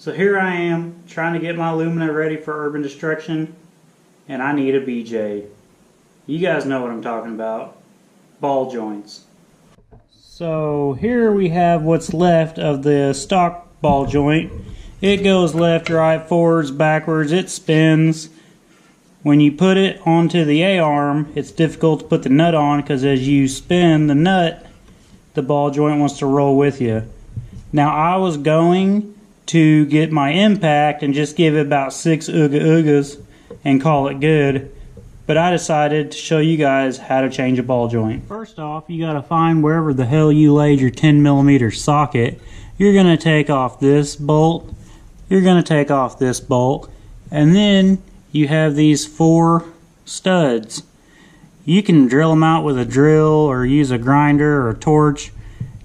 So here I am trying to get my Lumina ready for urban destruction, and I need a BJ. You guys know what I'm talking about. Ball joints. So here we have what's left of the stock ball joint. It goes left, right, forwards, backwards, it spins. When you put it onto the A-arm, it's difficult to put the nut on because as you spin the nut, the ball joint wants to roll with you. Now I was going to get my impact and just give it about 6 ooga oogas and call it good, but I decided to show you guys how to change a ball joint. First off, you gotta find wherever the hell you laid your 10mm socket. You're gonna take off this bolt, you're gonna take off this bolt, and then you have these 4 studs. You can drill them out with a drill or use a grinder or a torch.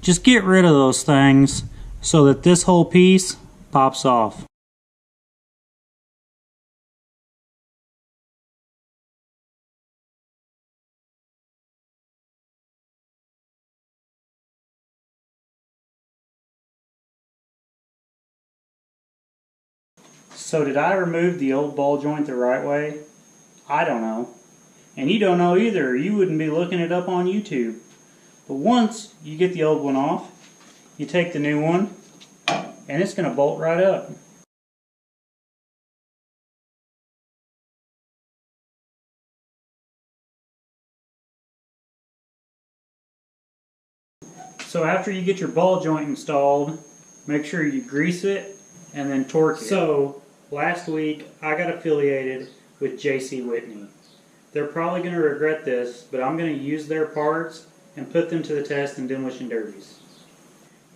Just get rid of those things so that this whole piece pops off. So did I remove the old ball joint the right way? I don't know. And you don't know either. You wouldn't be looking it up on YouTube. But once you get the old one off, you take the new one, and it's going to bolt right up. So after you get your ball joint installed, make sure you grease it and then torque it. So last week I got affiliated with JcWhittney. They're probably going to regret this, but I'm going to use their parts and put them to the test in demolition derbies.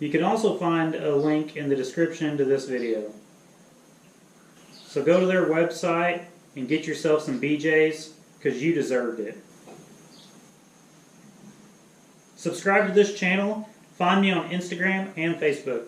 You can also find a link in the description to this video. So go to their website and get yourself some BJs because you deserved it. Subscribe to this channel. Find me on Instagram and Facebook.